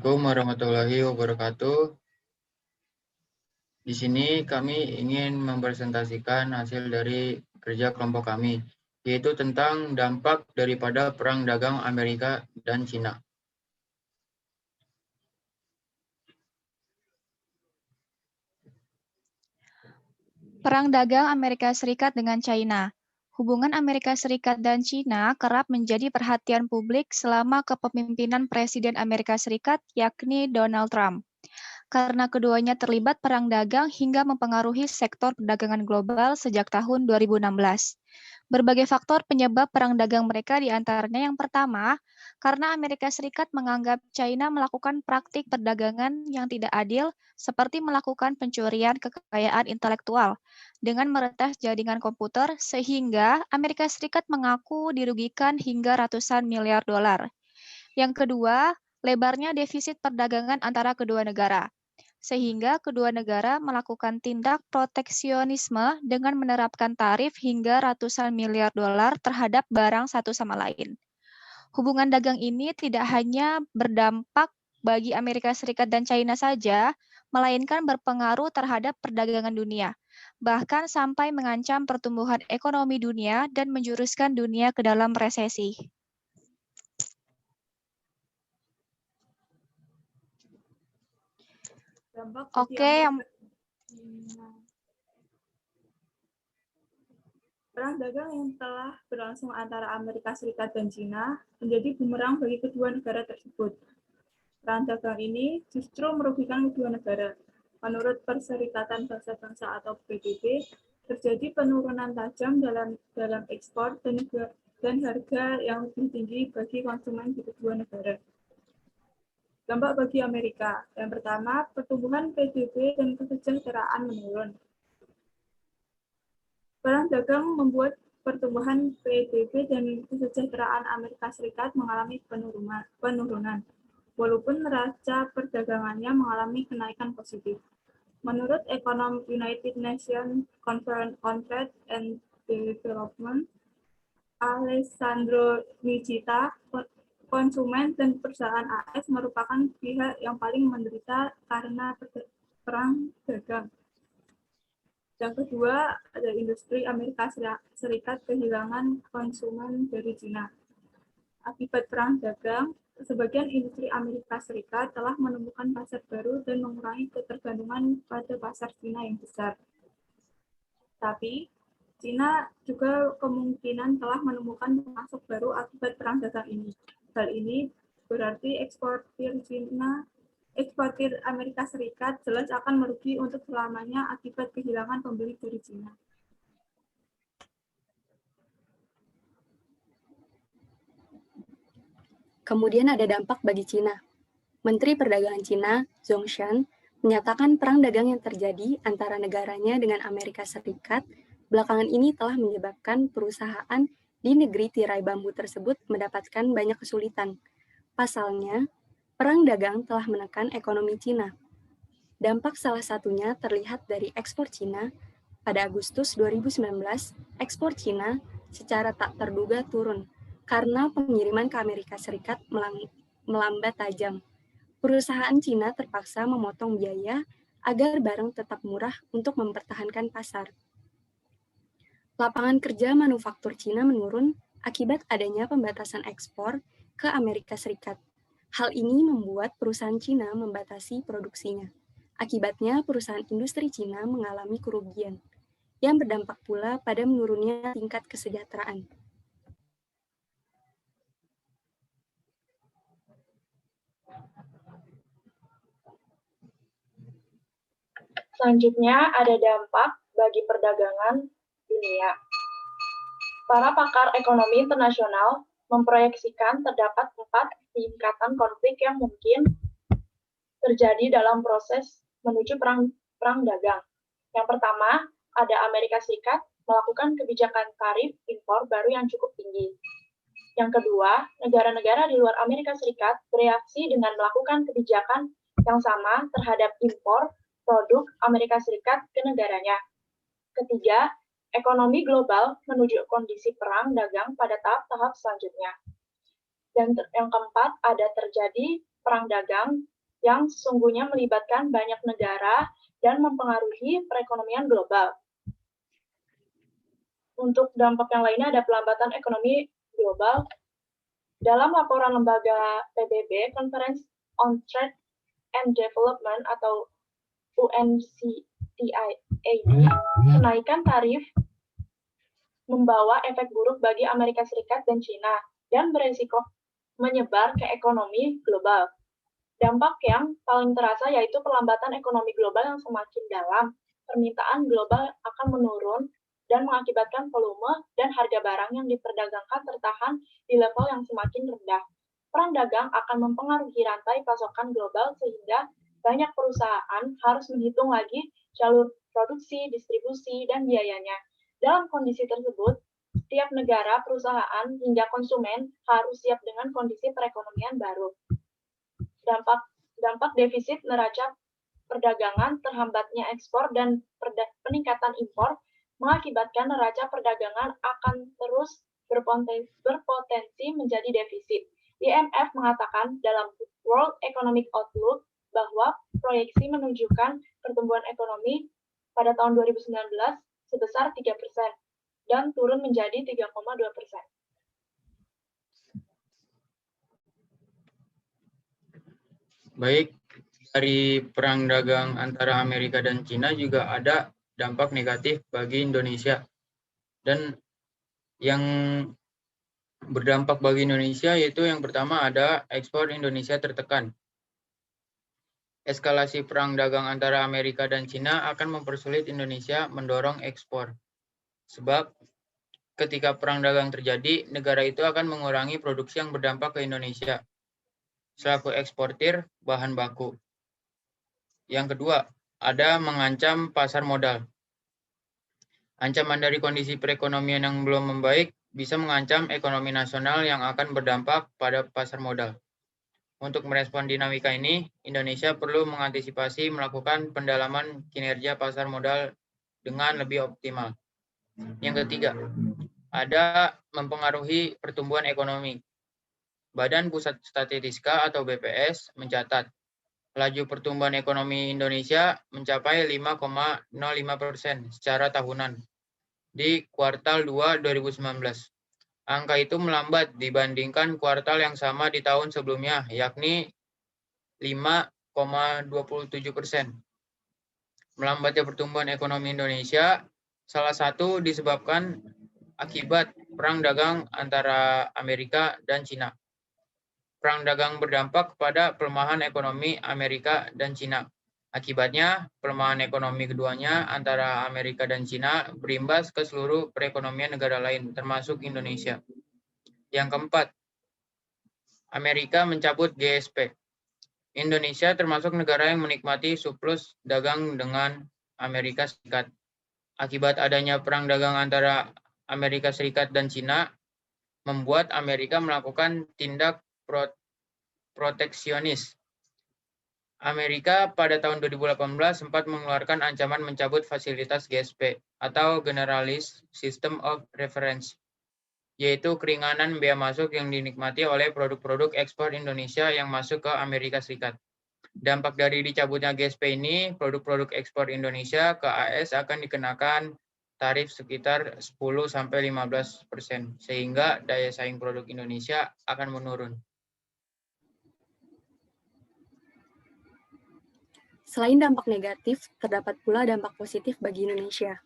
Assalamualaikum warahmatullahi wabarakatuh. Di sini kami ingin mempresentasikan hasil dari kerja kelompok kami, yaitu tentang dampak daripada Perang Dagang Amerika dan Cina. Perang dagang Amerika Serikat dengan China. Hubungan Amerika Serikat dan China kerap menjadi perhatian publik selama kepemimpinan Presiden Amerika Serikat, yakni Donald Trump. Karena keduanya terlibat perang dagang hingga mempengaruhi sektor perdagangan global sejak tahun 2016. Berbagai faktor penyebab perang dagang mereka diantaranya yang pertama, karena Amerika Serikat menganggap China melakukan praktik perdagangan yang tidak adil seperti melakukan pencurian kekayaan intelektual dengan meretas jaringan komputer sehingga Amerika Serikat mengaku dirugikan hingga ratusan miliar dolar. Yang kedua, lebarnya defisit perdagangan antara kedua negara sehingga kedua negara melakukan tindak proteksionisme dengan menerapkan tarif hingga ratusan miliar dolar terhadap barang satu sama lain. Hubungan dagang ini tidak hanya berdampak bagi Amerika Serikat dan China saja, melainkan berpengaruh terhadap perdagangan dunia, bahkan sampai mengancam pertumbuhan ekonomi dunia dan menjuruskan dunia ke dalam resesi. Perang dagang yang telah berlangsung antara Amerika Serikat dan China menjadi bumerang bagi kedua negara tersebut. Perang dagang ini justru merugikan kedua negara. Menurut Perserikatan Bangsa-Bangsa atau PBB, terjadi penurunan tajam dalam ekspor dan harga yang lebih tinggi bagi konsumen di kedua negara. Dampak bagi Amerika. Yang pertama, pertumbuhan PDB dan kesejahteraan menurun. Perang dagang membuat pertumbuhan PDB dan kesejahteraan Amerika Serikat mengalami penurunan, walaupun neraca perdagangannya mengalami kenaikan positif. Menurut ekonom United Nations Conference on Trade and Development, Alessandro Nicita, konsumen dan perusahaan AS merupakan pihak yang paling menderita karena perang dagang. Yang kedua, ada industri Amerika Serikat kehilangan konsumen dari China. Akibat perang dagang, sebagian industri Amerika Serikat telah menemukan pasar baru dan mengurangi ketergantungan pada pasar China yang besar. Tapi, China juga kemungkinan telah menemukan pemasok baru akibat perang dagang ini. Hal ini berarti eksportir Amerika Serikat jelas akan merugi untuk selamanya akibat kehilangan pembeli dari China. Kemudian ada dampak bagi China. Menteri Perdagangan China, Zhong Shan, menyatakan perang dagang yang terjadi antara negaranya dengan Amerika Serikat belakangan ini telah menyebabkan perusahaan di negeri tirai bambu tersebut mendapatkan banyak kesulitan. Pasalnya, perang dagang telah menekan ekonomi China. Dampak salah satunya terlihat dari ekspor China. Pada Agustus 2019, ekspor China secara tak terduga turun karena pengiriman ke Amerika Serikat melambat tajam. Perusahaan China terpaksa memotong biaya agar barang tetap murah untuk mempertahankan pasar. Lapangan kerja manufaktur China menurun akibat adanya pembatasan ekspor ke Amerika Serikat. Hal ini membuat perusahaan China membatasi produksinya. Akibatnya, perusahaan industri China mengalami kerugian, yang berdampak pula pada menurunnya tingkat kesejahteraan. Selanjutnya ada dampak bagi perdagangan dunia. Para pakar ekonomi internasional memproyeksikan terdapat 4 tingkatan konflik yang mungkin terjadi dalam proses menuju perang dagang. Yang pertama, ada Amerika Serikat melakukan kebijakan tarif impor baru yang cukup tinggi. Yang kedua, negara-negara di luar Amerika Serikat bereaksi dengan melakukan kebijakan yang sama terhadap impor produk Amerika Serikat ke negaranya. Ketiga, ekonomi global menuju kondisi perang dagang pada tahap-tahap selanjutnya. Dan yang keempat, ada terjadi perang dagang yang sesungguhnya melibatkan banyak negara dan mempengaruhi perekonomian global. Untuk dampak yang lainnya ada pelambatan ekonomi global. Dalam laporan lembaga PBB, Conference on Trade and Development atau UNCTAD, kenaikan tarif membawa efek buruk bagi Amerika Serikat dan China dan beresiko menyebar ke ekonomi global. Dampak yang paling terasa yaitu pelambatan ekonomi global yang semakin dalam. Permintaan global akan menurun dan mengakibatkan volume dan harga barang yang diperdagangkan tertahan di level yang semakin rendah. Perang dagang akan mempengaruhi rantai pasokan global sehingga banyak perusahaan harus menghitung lagi jalur produksi, distribusi, dan biayanya. Dalam kondisi tersebut, setiap negara, perusahaan, hingga konsumen harus siap dengan kondisi perekonomian baru. Dampak defisit neraca perdagangan, terhambatnya ekspor, dan peningkatan impor mengakibatkan neraca perdagangan akan terus berpotensi menjadi defisit. IMF mengatakan dalam World Economic Outlook bahwa proyeksi menunjukkan pertumbuhan ekonomi pada tahun 2019 sebesar 3% dan turun menjadi 3,2%. Baik, dari perang dagang antara Amerika dan Cina juga ada dampak negatif bagi Indonesia. Dan yang berdampak bagi Indonesia yaitu yang pertama ada ekspor Indonesia tertekan. Eskalasi perang dagang antara Amerika dan Cina akan mempersulit Indonesia mendorong ekspor. Sebab ketika perang dagang terjadi, negara itu akan mengurangi produksi yang berdampak ke Indonesia selaku eksportir bahan baku. Yang kedua, ada mengancam pasar modal. Ancaman dari kondisi perekonomian yang belum membaik bisa mengancam ekonomi nasional yang akan berdampak pada pasar modal. Untuk merespon dinamika ini, Indonesia perlu mengantisipasi melakukan pendalaman kinerja pasar modal dengan lebih optimal. Yang ketiga, ada mempengaruhi pertumbuhan ekonomi. Badan Pusat Statistika atau BPS mencatat laju pertumbuhan ekonomi Indonesia mencapai 5,05% secara tahunan di kuartal 2 2019. Angka itu melambat dibandingkan kuartal yang sama di tahun sebelumnya, yakni 5,27%. Melambatnya pertumbuhan ekonomi Indonesia salah satu disebabkan akibat perang dagang antara Amerika dan Cina. Perang dagang berdampak kepada pelemahan ekonomi Amerika dan Cina. Akibatnya, pelemahan ekonomi keduanya antara Amerika dan Cina berimbas ke seluruh perekonomian negara lain, termasuk Indonesia. Yang keempat, Amerika mencabut GSP. Indonesia termasuk negara yang menikmati surplus dagang dengan Amerika Serikat. Akibat adanya perang dagang antara Amerika Serikat dan Cina, membuat Amerika melakukan tindak proteksionis. Amerika pada tahun 2018 sempat mengeluarkan ancaman mencabut fasilitas GSP atau Generalist System of Reference, yaitu keringanan bea masuk yang dinikmati oleh produk-produk ekspor Indonesia yang masuk ke Amerika Serikat. Dampak dari dicabutnya GSP ini, produk-produk ekspor Indonesia ke AS akan dikenakan tarif sekitar 10-15%, sehingga daya saing produk Indonesia akan menurun. Selain dampak negatif, terdapat pula dampak positif bagi Indonesia.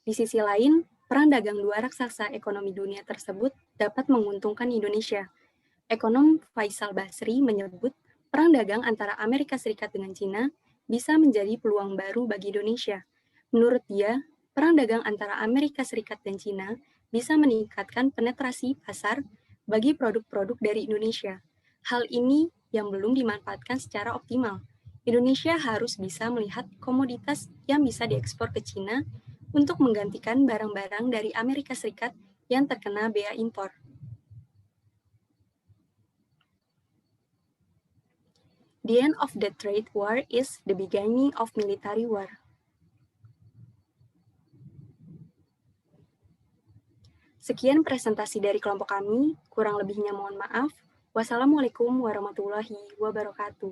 Di sisi lain, perang dagang dua raksasa ekonomi dunia tersebut dapat menguntungkan Indonesia. Ekonom Faisal Basri menyebut perang dagang antara Amerika Serikat dengan Cina bisa menjadi peluang baru bagi Indonesia. Menurut dia, perang dagang antara Amerika Serikat dan Cina bisa meningkatkan penetrasi pasar bagi produk-produk dari Indonesia. Hal ini yang belum dimanfaatkan secara optimal. Indonesia harus bisa melihat komoditas yang bisa diekspor ke Cina untuk menggantikan barang-barang dari Amerika Serikat yang terkena bea impor. The end of the trade war is the beginning of military war. Sekian presentasi dari kelompok kami, kurang lebihnya mohon maaf. Wassalamualaikum warahmatullahi wabarakatuh.